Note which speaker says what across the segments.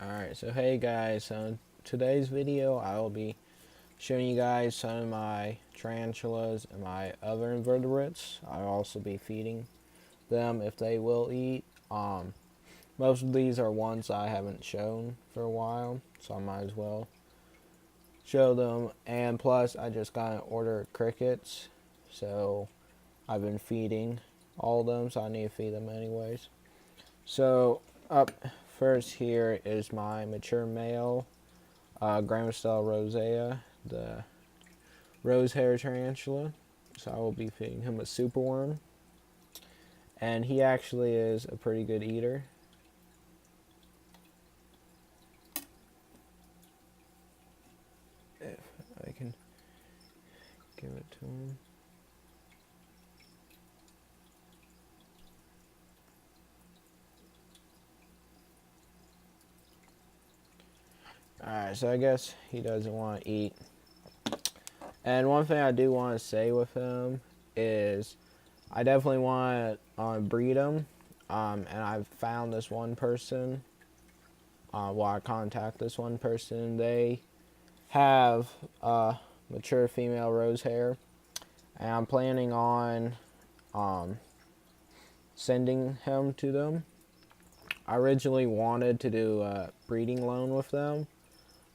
Speaker 1: Alright, so hey guys, so in today's video I will be showing you guys some of my tarantulas and my other invertebrates. I'll also be feeding them if they will eat. Most of these are ones I haven't shown for a while, so I might as well show them. And plus I just got an order of crickets, so I've been feeding all of them, so I need to feed them anyways. So up first here is my mature male, Gramostella rosea, the rose hair tarantula. So I will be feeding him a superworm, and he actually is a pretty good eater. If I can give it to him. Alright, so I guess he doesn't want to eat. And one thing I do want to say with him is I definitely want to breed him. And I've found this one person. I contact this one person. They have mature female rose hair. And I'm planning on sending him to them. I originally wanted to do a breeding loan with them,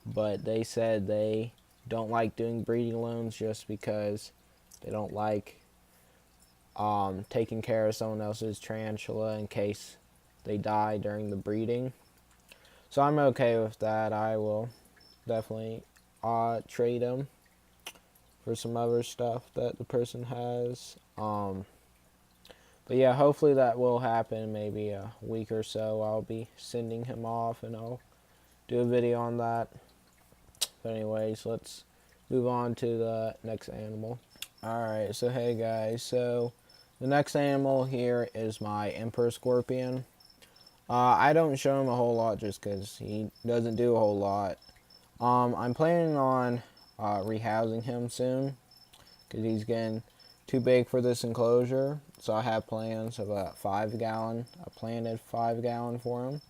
Speaker 1: but they said they don't like doing breeding loans just because they don't like taking care of someone else's tarantula in case they die during the breeding. So I'm okay with that. I will definitely trade them for some other stuff that the person has. But yeah, hopefully that will happen. Maybe a week or so I'll be sending him off and I'll do a video on that. But anyways, let's move on to the next animal. Alright, so hey guys, so the next animal here is my emperor scorpion. I don't show him a whole lot just because he doesn't do a whole lot. I'm planning on rehousing him soon because he's getting too big for this enclosure. So I have plans of a 5-gallon, a planted 5-gallon for him.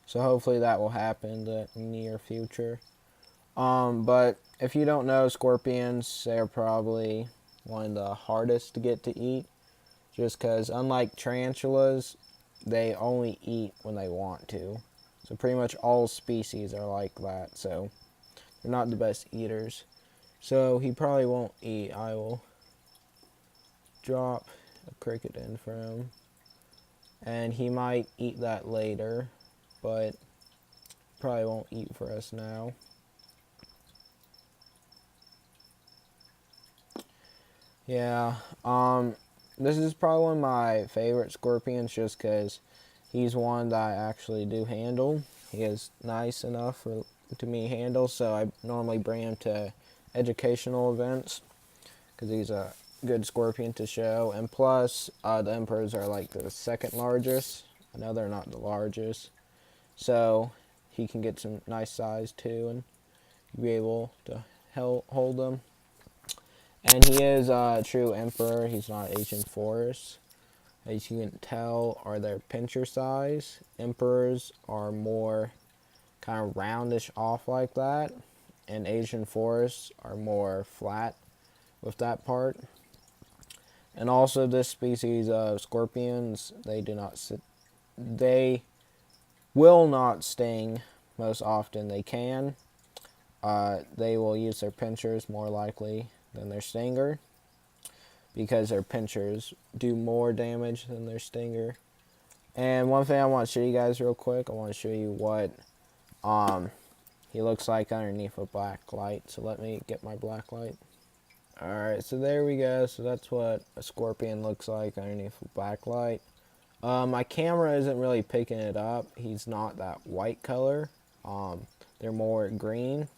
Speaker 1: So hopefully that will happen in the near future. But if you don't know, scorpions, they're probably one of the hardest to get to eat. Just because, unlike tarantulas, they only eat when they want to. So pretty much all species are like that. So they're not the best eaters. So he probably won't eat. I will drop a cricket in for him. And he might eat that later, but probably won't eat for us now. Yeah, this is probably one of my favorite scorpions just because he's one that I actually do handle. He is nice enough to me handle, so I normally bring him to educational events because he's a good scorpion to show. And plus, the emperors are like the second largest. I know they're not the largest, so he can get some nice size too and be able to hold them. And he is a true emperor. He's not Asian forest. As you can tell, are their pincher size. Emperors are more kind of roundish off like that. And Asian forests are more flat with that part. And also this species of scorpions, they will not sting most often they can. They will use their pinchers more likely than their stinger because their pinchers do more damage than their stinger. And one thing I want to show you guys real quick, I want to show you what he looks like underneath a black light. So let me get my black light. Alright, so there we go. So that's what a scorpion looks like underneath a black light. My camera isn't really picking it up. He's not that white color. They're more green.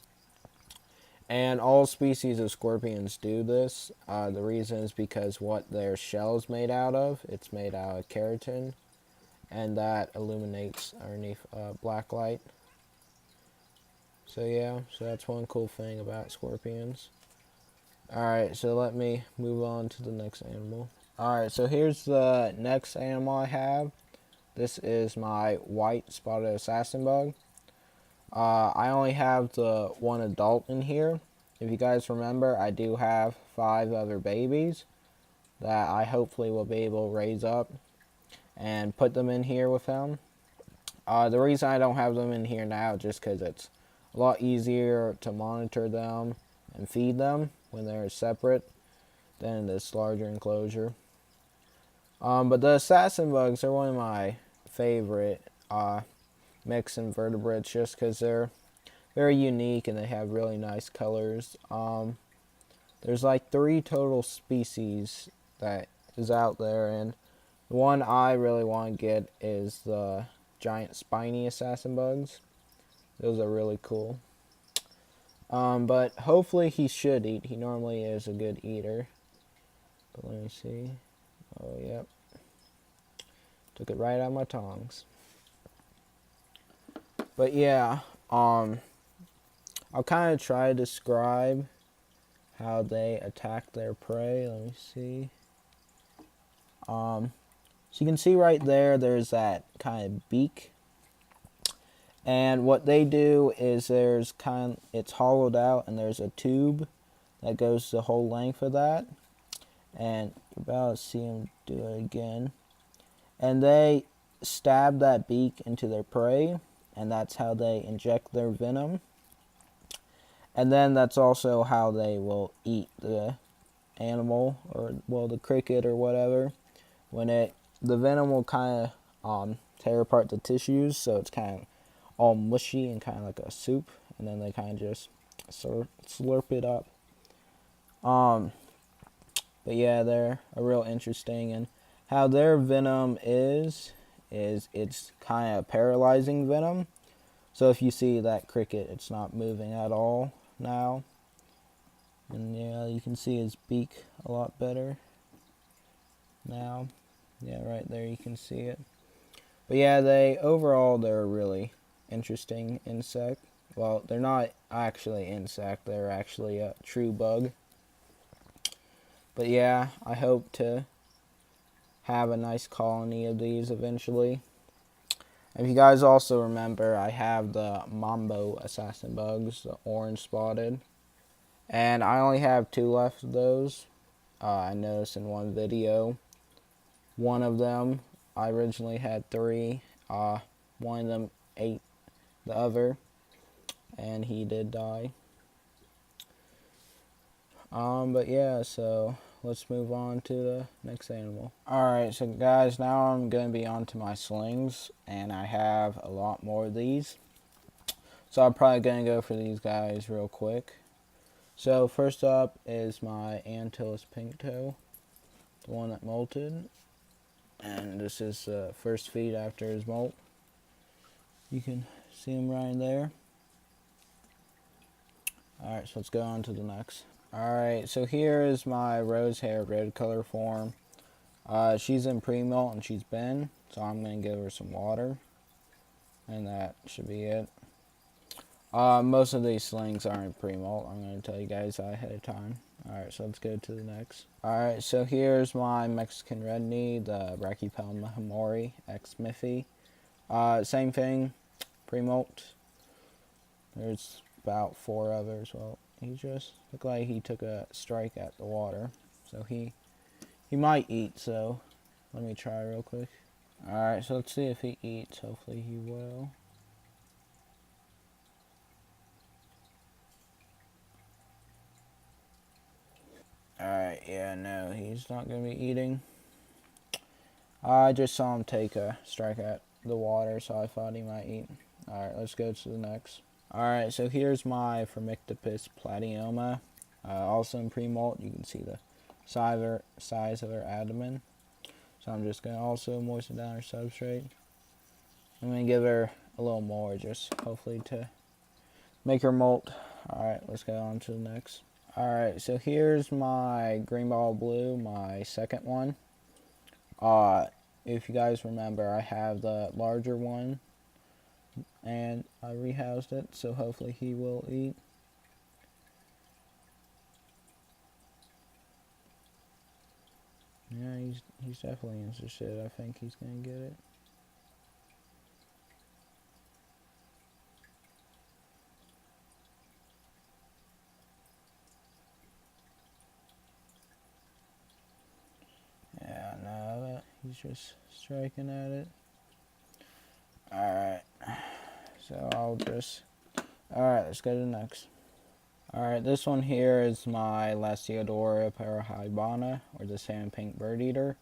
Speaker 1: And all species of scorpions do this. The reason is because what their shell is made out of. It's made out of keratin. And that illuminates underneath black light. So yeah, so that's one cool thing about scorpions. Alright, so let me move on to the next animal. Alright, so here's the next animal I have. This is my white spotted assassin bug. I only have the one adult in here. If you guys remember, I do have 5 other babies that I hopefully will be able to raise up and put them in here with him. The reason I don't have them in here now is just because it's a lot easier to monitor them and feed them when they're separate than in this larger enclosure. But the assassin bugs are one of my favorite mixed invertebrates just because they're very unique and they have really nice colors. There's like 3 total species that is out there, and the one I really want to get is the giant spiny assassin bugs. Those are really cool. But hopefully he should eat. He normally is a good eater. But let me see. Oh, yep. Took it right out of my tongs. But yeah, I'll kind of try to describe how they attack their prey. Let me see. So you can see right there, there's that kind of beak. And what they do is it's hollowed out and there's a tube that goes the whole length of that. And you're about to see them do it again. And they stab that beak into their prey, and that's how they inject their venom. And then that's also how they will eat the animal, or well, the cricket or whatever. The venom will kind of tear apart the tissues, so it's kind of all mushy and kind of like a soup, and then they kind of just slurp it up. But yeah, they're a real interesting, and how their venom is it's kind of paralyzing venom. So if you see that cricket, it's not moving at all now. And yeah, you can see his beak a lot better now. Yeah, right there you can see it. But yeah, they're a really interesting insect. Well, they're not actually insect, they're actually a true bug. But yeah, I hope to have a nice colony of these eventually. If you guys also remember, I have the Mambo assassin bugs, the orange spotted. And I only have 2 left of those. I noticed in one video, one of them, I originally had 3. One of them ate the other, and he did die. But yeah, so let's move on to the next animal. Alright, so guys, now I'm going to be on to my slings, and I have a lot more of these. So I'm probably going to go for these guys real quick. So first up is my Antilles pinktoe, the one that molted. And this is the first feed after his molt. You can see him right there. Alright, so let's go on to the next. Alright, so here is my rose hair red color form. She's in pre-molt and she's been, so I'm going to give her some water. And that should be it. Most of these slings aren't pre-molt. I'm going to tell you guys ahead of time. Alright, so let's go to the next. Alright, so here's my Mexican red knee, the Brachypelma hamori x Miffy. Same thing, pre-molt. There's about 4 others. Well, he just looked like he took a strike at the water. So he might eat, so let me try real quick. Alright, so let's see if he eats. Hopefully he will. Alright, yeah, no, he's not going to be eating. I just saw him take a strike at the water, so I thought he might eat. Alright, let's go to the next. Alright, so here's my Phormictopus platyoma. Also in pre-molt, you can see the size of her abdomen. So I'm just going to also moisten down her substrate. I'm going to give her a little more, just hopefully to make her molt. Alright, let's go on to the next. Alright, so here's my green ball blue, my second one. If you guys remember, I have the larger one, and I rehoused it, so hopefully he will eat. Yeah, he's definitely interested. I think he's gonna get it. he's just striking at it. Alright, so I'll just... Alright, let's go to the next. Alright, this one here is my Lasiodora parahybana, or the sand pink bird eater.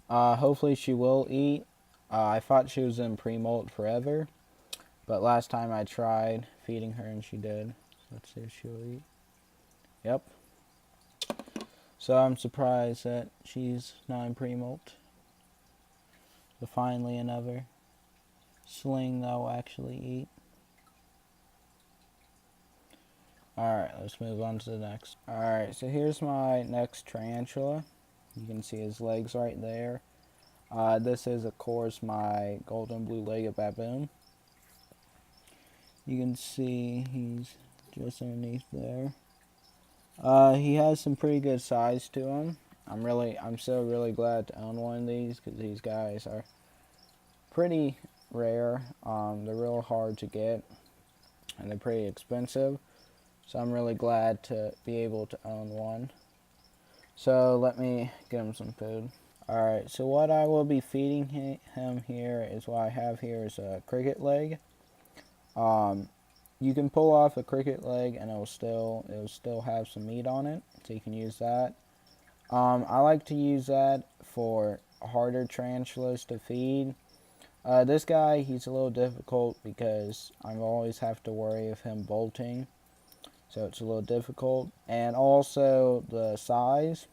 Speaker 1: Hopefully she will eat. I thought she was in pre-molt forever, but last time I tried feeding her and she did. Let's see if she'll eat. Yep. So I'm surprised that she's not in pre-molt. But finally another sling that will actually eat. Alright, let's move on to the next. Alright, so here's my next tarantula. You can see his legs right there. This is, of course, my golden blue-legged baboon. You can see he's just underneath there. He has some pretty good size to him. I'm so really glad to own one of these, because these guys are pretty rare. They're real hard to get, and they're pretty expensive. So I'm really glad to be able to own one. So let me get him some food. Alright, so what I will be feeding him here is what I have here is a cricket leg. You can pull off a cricket leg and it'll still have some meat on it, so you can use that. I like to use that for harder tarantulas to feed. This guy, he's a little difficult because I always have to worry of him bolting. So it's a little difficult. And also the size.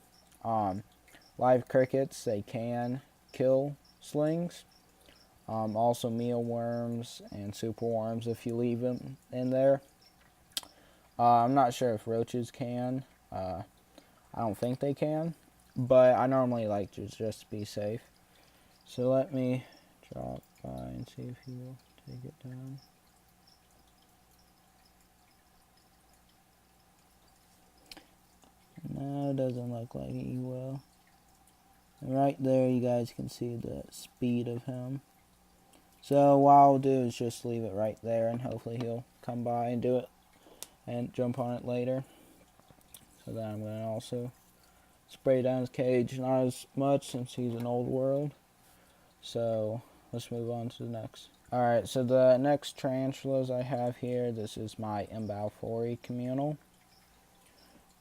Speaker 1: Live crickets, they can kill slings. Also mealworms and superworms if you leave them in there. I'm not sure if roaches can. I don't think they can. But I normally like to just be safe. So let me drop by and see if he will take it down. No, it doesn't look like he will. And right there you guys can see the speed of him. So what I'll do is just leave it right there and hopefully he'll come by and do it and jump on it later. So then I'm going to also spray down his cage, not as much since he's an old world. So let's move on to the next. Alright, so the next tarantulas I have here, this is my Imbalfori communal.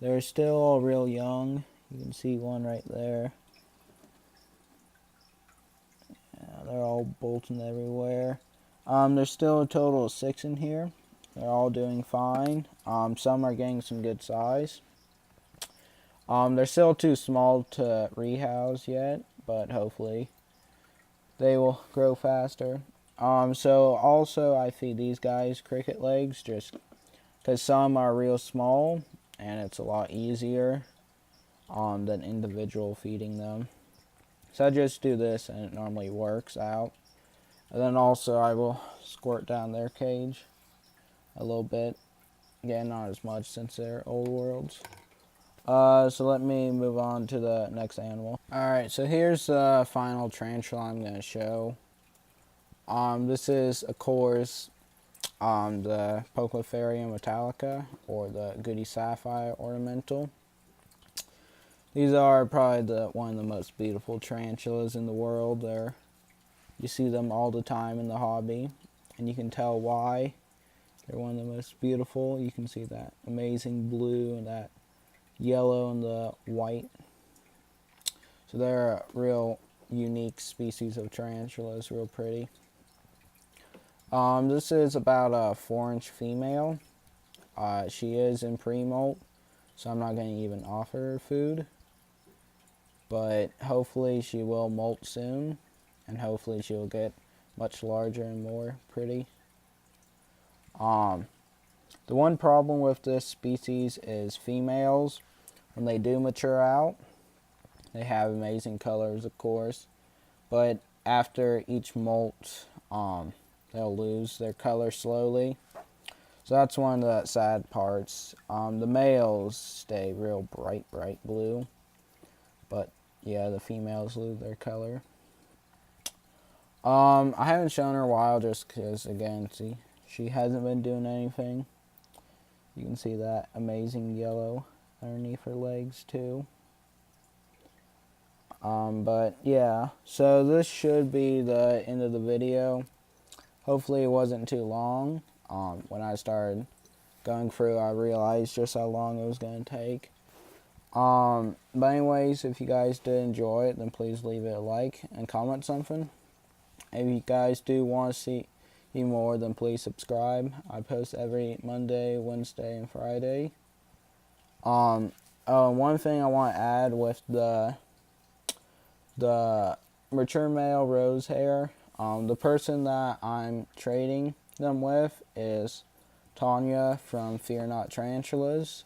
Speaker 1: They're still real young. You can see one right there. Yeah, they're all bolting everywhere. There's still a total of 6 in here. They're all doing fine. Some are getting some good size. They're still too small to rehouse yet, but hopefully they will grow faster. So also I feed these guys cricket legs just because some are real small and it's a lot easier than individual feeding them. So I just do this and it normally works out. And then also I will squirt down their cage a little bit. Again, not as much since they're old worlds. So let me move on to the next animal. Alright, so here's the final tarantula I'm going to show. This is, of course, the Pocopharium metallica, or the Goody Sapphire ornamental. These are probably one of the most beautiful tarantulas in the world. You see them all the time in the hobby, and you can tell why. They're one of the most beautiful. You can see that amazing blue and that yellow and the white. So they're a real unique species of tarantulas, real pretty. This is about a 4-inch female. She is in pre-molt, so I'm not going to even offer her food. But hopefully she will molt soon, and hopefully she will get much larger and more pretty. The one problem with this species is females, when they do mature out, they have amazing colors, of course, but after each molt, they'll lose their color slowly. So that's one of the sad parts. The males stay real bright blue, but yeah, the females lose their color. I haven't shown her a while just because, again, see, she hasn't been doing anything. You can see that amazing yellow underneath her legs too. But yeah, so this should be the end of the video. Hopefully it wasn't too long. When I started going through, I realized just how long it was going to take. But anyways, if you guys did enjoy it, then please leave it a like and comment something. If you guys do want to see more, then please subscribe. I post every Monday, Wednesday, and Friday. One thing I want to add with the mature male rose hair, the person that I'm trading them with is Tanya from Fear Not Tarantulas.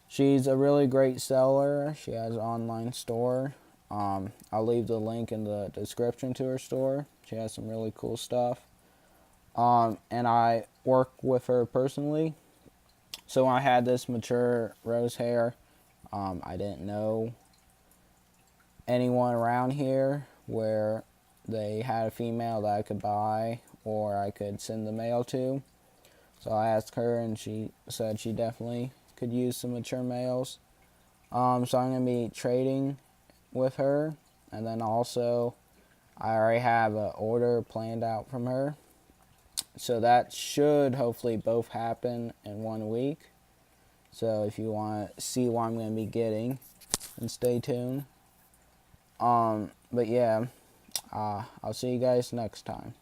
Speaker 1: She's a really great seller. She has an online store. I'll leave the link in the description to her store. She has some really cool stuff. And I work with her personally. So when I had this mature rose hair, I didn't know anyone around here where they had a female that I could buy or I could send the male to. So I asked her, and she said she definitely could use some mature males. So I'm going to be trading with her, and then also I already have an order planned out from her. So that should hopefully both happen in 1 week. So if you want to see what I'm going to be getting, then stay tuned. But yeah, I'll see you guys next time.